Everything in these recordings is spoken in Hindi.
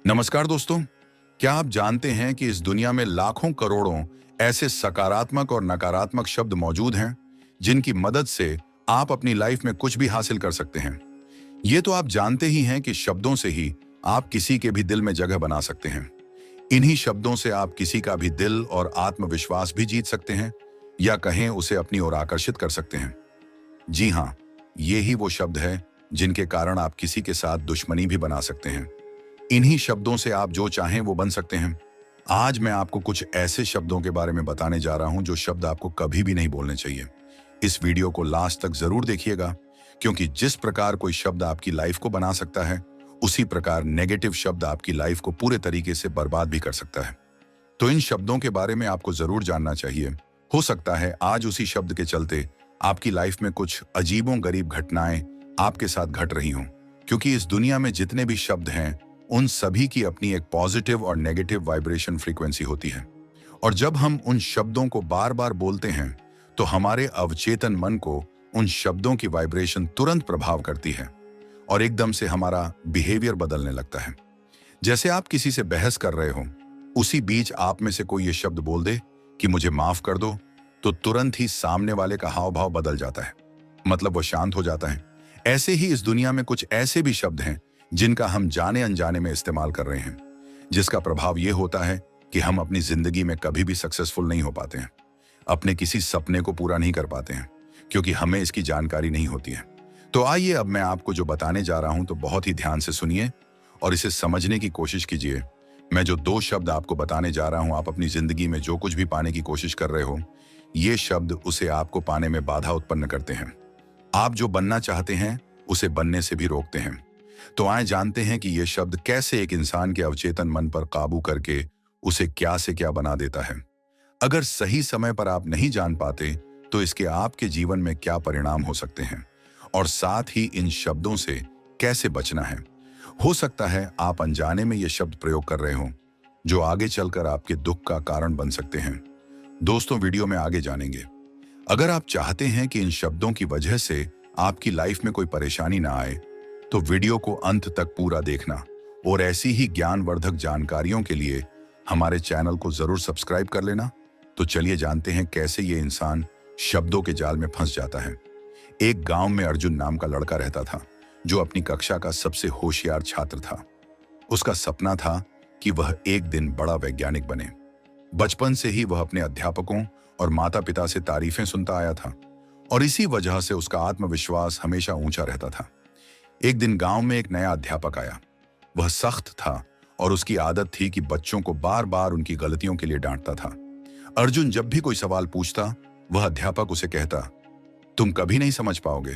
नमस्कार दोस्तों। क्या आप जानते हैं कि इस दुनिया में लाखों करोड़ों ऐसे सकारात्मक और नकारात्मक शब्द मौजूद हैं जिनकी मदद से आप अपनी लाइफ में कुछ भी हासिल कर सकते हैं। ये तो आप जानते ही हैं कि शब्दों से ही आप किसी के भी दिल में जगह बना सकते हैं। इन्हीं शब्दों से आप किसी का भी दिल और आत्मविश्वास भी जीत सकते हैं या कहें उसे अपनी ओर आकर्षित कर सकते हैं। जी हाँ, ये ही वो शब्द है जिनके कारण आप किसी के साथ दुश्मनी भी बना सकते हैं। इन्हीं शब्दों से आप जो चाहें वो बन सकते हैं। आज मैं आपको कुछ ऐसे शब्दों के बारे में बताने जा रहा हूं जो शब्द आपको कभी भी नहीं बोलने चाहिए। इस वीडियो को लास्ट तक जरूर देखिएगा, क्योंकि जिस प्रकार कोई शब्द आपकी लाइफ को बना सकता है, उसी प्रकार नेगेटिव शब्द आपकी लाइफ को पूरे तरीके से बर्बाद भी कर सकता है। तो इन शब्दों के बारे में आपको जरूर जानना चाहिए। हो सकता है आज उसी शब्द के चलते आपकी लाइफ में कुछ अजीबों गरीब घटनाएं आपके साथ घट रही हों, क्योंकि इस दुनिया में जितने भी शब्द हैं उन सभी की अपनी एक पॉजिटिव और नेगेटिव वाइब्रेशन फ्रीक्वेंसी होती है। और जब हम उन शब्दों को बार बार बोलते हैं तो हमारे अवचेतन मन को उन शब्दों की वाइब्रेशन तुरंत प्रभाव करती है और एकदम से हमारा बिहेवियर बदलने लगता है। जैसे आप किसी से बहस कर रहे हो, उसी बीच आप में से कोई ये शब्द बोल दे कि मुझे माफ कर दो, तो तुरंत ही सामने वाले का हाव भाव बदल जाता है, मतलब वो शांत हो जाता है। ऐसे ही इस दुनिया में कुछ ऐसे भी शब्द हैं जिनका हम जाने अनजाने में इस्तेमाल कर रहे हैं, जिसका प्रभाव ये होता है कि हम अपनी जिंदगी में कभी भी सक्सेसफुल नहीं हो पाते हैं, अपने किसी सपने को पूरा नहीं कर पाते हैं, क्योंकि हमें इसकी जानकारी नहीं होती है। तो आइए अब मैं आपको जो बताने जा रहा हूं तो बहुत ही ध्यान से सुनिए और इसे समझने की कोशिश कीजिए। मैं जो दो शब्द आपको बताने जा रहा हूं, आप अपनी जिंदगी में जो कुछ भी पाने की कोशिश कर रहे हो, ये शब्द उसे आपको पाने में बाधा उत्पन्न करते हैं। आप जो बनना चाहते हैं उसे बनने से भी रोकते हैं। तो आए जानते हैं कि यह शब्द कैसे एक इंसान के अवचेतन मन पर काबू करके उसे क्या से क्या बना देता है। अगर सही समय पर आप नहीं जान पाते तो इसके आपके जीवन में क्या परिणाम हो सकते हैं और साथ ही इन शब्दों से कैसे बचना है। हो सकता है आप अनजाने में ये शब्द प्रयोग कर रहे हो जो आगे चलकर आपके दुख का कारण बन सकते हैं। दोस्तों, वीडियो में आगे जानेंगे। अगर आप चाहते हैं कि इन शब्दों की वजह से आपकी लाइफ में कोई परेशानी ना आए तो वीडियो को अंत तक पूरा देखना और ऐसी ही ज्ञानवर्धक जानकारियों के लिए हमारे चैनल को जरूर सब्सक्राइब कर लेना। तो चलिए जानते हैं कैसे ये इंसान शब्दों के जाल में फंस जाता है। एक गांव में अर्जुन नाम का लड़का रहता था, जो अपनी कक्षा का सबसे होशियार छात्र था। उसका सपना था कि वह एक दिन बड़ा वैज्ञानिक बने। बचपन से ही वह अपने अध्यापकों और माता पिता से तारीफें सुनता आया था और इसी वजह से उसका आत्मविश्वास हमेशा ऊंचा रहता था। एक दिन गांव में एक नया अध्यापक आया। वह सख्त था और उसकी आदत थी कि बच्चों को बार बार उनकी गलतियों के लिए डांटता था। अर्जुन जब भी कोई सवाल पूछता, वह अध्यापक उसे कहता, तुम कभी नहीं समझ पाओगे,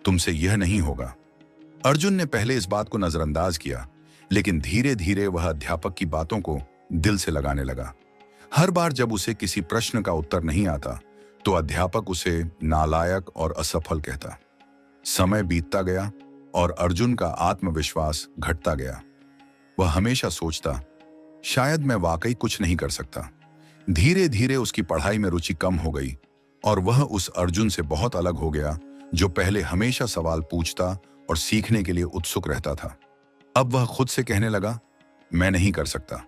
तुमसे यह नहीं होगा। अर्जुन ने पहले इस बात को नजरअंदाज किया, लेकिन धीरे धीरे वह अध्यापक की बातों को दिल से लगाने लगा। हर बार जब उसे किसी प्रश्न का उत्तर नहीं आता तो अध्यापक उसे नालायक और असफल कहता। समय बीतता गया और अर्जुन का आत्मविश्वास घटता गया। वह हमेशा सोचता, शायद मैं वाकई कुछ नहीं कर सकता। धीरे धीरे उसकी पढ़ाई में रुचि कम हो गई और वह उस अर्जुन से बहुत अलग हो गया जो पहले हमेशा सवाल पूछता और सीखने के लिए उत्सुक रहता था। अब वह खुद से कहने लगा, मैं नहीं कर सकता।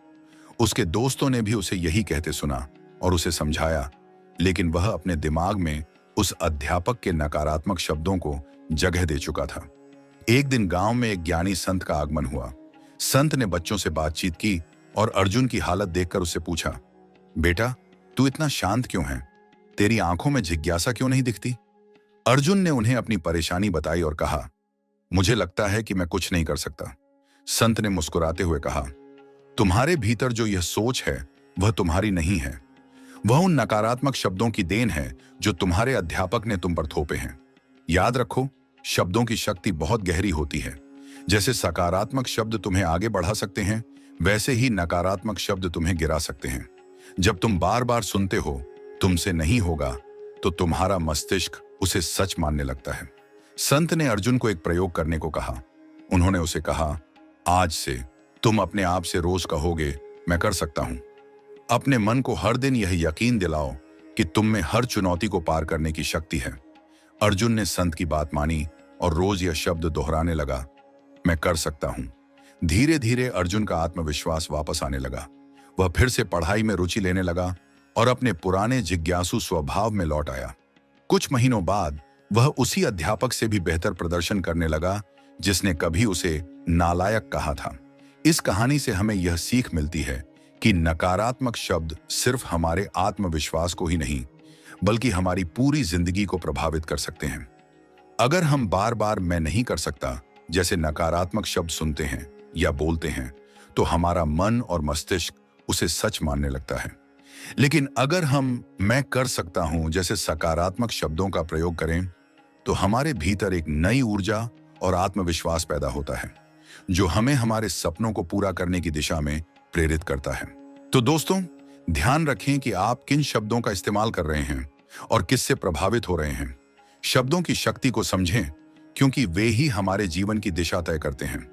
उसके दोस्तों ने भी उसे यही कहते सुना और उसे समझाया, लेकिन वह अपने दिमाग में उस अध्यापक के नकारात्मक शब्दों को जगह दे चुका था। एक दिन गांव में एक ज्ञानी संत का आगमन हुआ। संत ने बच्चों से बातचीत की और अर्जुन की हालत देखकर उससे पूछा, बेटा, तू इतना शांत क्यों है? तेरी आंखों में जिज्ञासा क्यों नहीं दिखती? अर्जुन ने उन्हें अपनी परेशानी बताई और कहा, मुझे लगता है कि मैं कुछ नहीं कर सकता। संत ने मुस्कुराते हुए कहा, तुम्हारे भीतर जो यह सोच है वह तुम्हारी नहीं है। वह उन नकारात्मक शब्दों की देन है जो तुम्हारे अध्यापक ने तुम पर थोपे हैं। याद रखो, शब्दों की शक्ति बहुत गहरी होती है। जैसे सकारात्मक शब्द तुम्हें आगे बढ़ा सकते हैं, वैसे ही नकारात्मक शब्द तुम्हें गिरा सकते हैं। जब तुम बार बार सुनते हो तुमसे नहीं होगा, तो तुम्हारा मस्तिष्क उसे सच मानने लगता है। संत ने अर्जुन को एक प्रयोग करने को कहा। उन्होंने उसे कहा, आज से तुम अपने आप से रोज कहोगे, मैं कर सकता हूं। अपने मन को हर दिन यह यकीन दिलाओ कि तुम में हर चुनौती को पार करने की शक्ति है। अर्जुन ने संत की बात मानी और रोज यह शब्द दोहराने लगा, मैं कर सकता हूं। धीरे धीरे अर्जुन का आत्मविश्वास वापस आने लगा। वह फिर से पढ़ाई में रुचि लेने लगा और अपने पुराने जिज्ञासु स्वभाव में लौट आया। कुछ महीनों बाद वह उसी अध्यापक से भी बेहतर प्रदर्शन करने लगा जिसने कभी उसे नालायक कहा था। इस कहानी से हमें यह सीख मिलती है कि नकारात्मक शब्द सिर्फ हमारे आत्मविश्वास को ही नहीं बल्कि हमारी पूरी जिंदगी को प्रभावित कर सकते हैं। अगर हम बार बार मैं नहीं कर सकता जैसे नकारात्मक शब्द सुनते हैं या बोलते हैं तो हमारा मन और मस्तिष्क उसे सच मानने लगता है। लेकिन अगर हम मैं कर सकता हूं जैसे सकारात्मक शब्दों का प्रयोग करें तो हमारे भीतर एक नई ऊर्जा और आत्मविश्वास पैदा होता है जो हमें हमारे सपनों को पूरा करने की दिशा में प्रेरित करता है। तो दोस्तों, ध्यान रखें कि आप किन शब्दों का इस्तेमाल कर रहे हैं और किससे प्रभावित हो रहे हैं। शब्दों की शक्ति को समझें क्योंकि वे ही हमारे जीवन की दिशा तय करते हैं।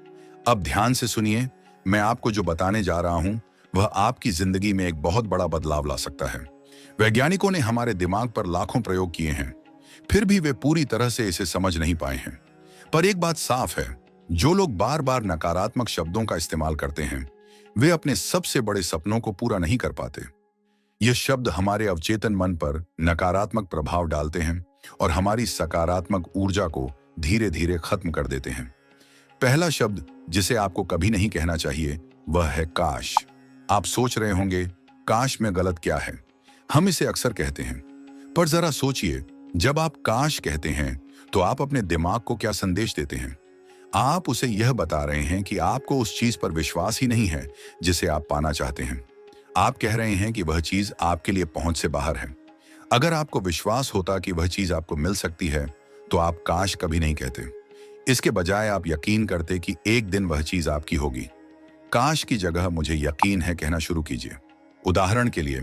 अब ध्यान से सुनिए, मैं आपको जो बताने जा रहा हूं वह आपकी जिंदगी में एक बहुत बड़ा बदलाव ला सकता है। वैज्ञानिकों ने हमारे दिमाग पर लाखों प्रयोग किए हैं, फिर भी वे पूरी तरह से इसे समझ नहीं पाए हैं। पर एक बात साफ है, जो लोग बार बार नकारात्मक शब्दों का इस्तेमाल करते हैं वे अपने सबसे बड़े सपनों को पूरा नहीं कर पाते। ये शब्द हमारे अवचेतन मन पर नकारात्मक प्रभाव डालते हैं और हमारी सकारात्मक ऊर्जा को धीरे धीरे खत्म कर देते हैं। पहला शब्द जिसे आपको कभी नहीं कहना चाहिए वह है काश। आप सोच रहे होंगे, काश में गलत क्या है? हम इसे अक्सर कहते हैं, पर जरा सोचिए, जब आप काश कहते हैं तो आप अपने दिमाग को क्या संदेश देते हैं? आप उसे यह बता रहे हैं कि आपको उस चीज पर विश्वास ही नहीं है जिसे आप पाना चाहते हैं। आप कह रहे हैं कि वह चीज आपके लिए पहुंच से बाहर है। अगर आपको विश्वास होता कि वह चीज आपको मिल सकती है तो आप काश कभी नहीं कहते। इसके बजाय आप यकीन करते कि एक दिन वह चीज आपकी होगी। काश की जगह मुझे यकीन है कहना शुरू कीजिए। उदाहरण के लिए,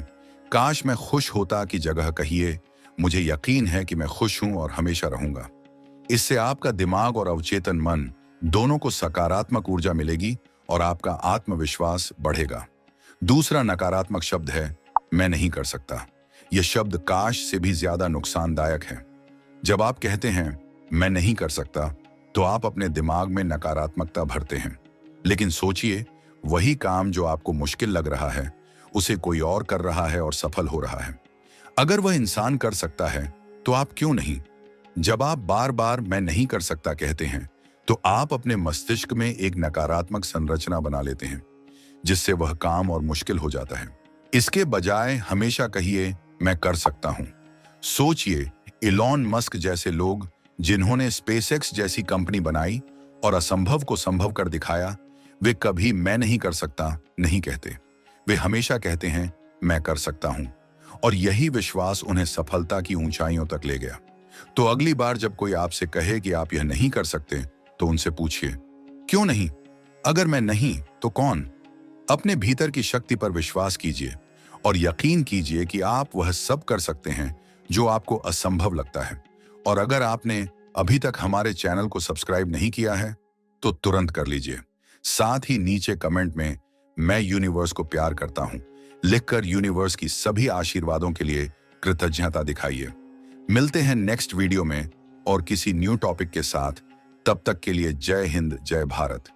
काश मैं खुश होता की जगह कहिए मुझे यकीन है कि मैं खुश हूं और हमेशा रहूंगा। इससे आपका दिमाग और अवचेतन मन दोनों को सकारात्मक ऊर्जा मिलेगी और आपका आत्मविश्वास बढ़ेगा। दूसरा नकारात्मक शब्द है मैं नहीं कर सकता। यह शब्द काश से भी ज्यादा नुकसानदायक है। जब आप कहते हैं मैं नहीं कर सकता तो आप अपने दिमाग में नकारात्मकता भरते हैं। लेकिन सोचिए, वही काम जो आपको मुश्किल लग रहा है उसे कोई और कर रहा है और सफल हो रहा है। अगर वह इंसान कर सकता है तो आप क्यों नहीं? जब आप बार बार मैं नहीं कर सकता कहते हैं तो आप अपने मस्तिष्क में एक नकारात्मक संरचना बना लेते हैं जिससे वह काम और मुश्किल हो जाता है। इसके बजाय हमेशा कहिए मैं कर सकता हूं। सोचिए, इलॉन मस्क जैसे लोग जिन्होंने स्पेसएक्स जैसी कंपनी बनाई और असंभव को संभव कर दिखाया, वे कभी मैं नहीं कर सकता नहीं कहते। वे हमेशा कहते हैं मैं कर सकता हूं, और यही विश्वास उन्हें सफलता की ऊंचाइयों तक ले गया। तो अगली बार जब कोई आपसे कहे कि आप यह नहीं कर सकते तो उनसे पूछिए क्यों नहीं? अगर मैं नहीं तो कौन? अपने भीतर की शक्ति पर विश्वास कीजिए और यकीन कीजिए कि आप वह सब कर सकते हैं जो आपको असंभव लगता है। और अगर आपने अभी तक हमारे चैनल को सब्सक्राइब नहीं किया है तो तुरंत कर लीजिए। साथ ही नीचे कमेंट में मैं यूनिवर्स को प्यार करता हूं लिखकर यूनिवर्स की सभी आशीर्वादों के लिए कृतज्ञता दिखाइए। मिलते हैं नेक्स्ट वीडियो में और किसी न्यू टॉपिक के साथ। तब तक के लिए जय हिंद, जय भारत।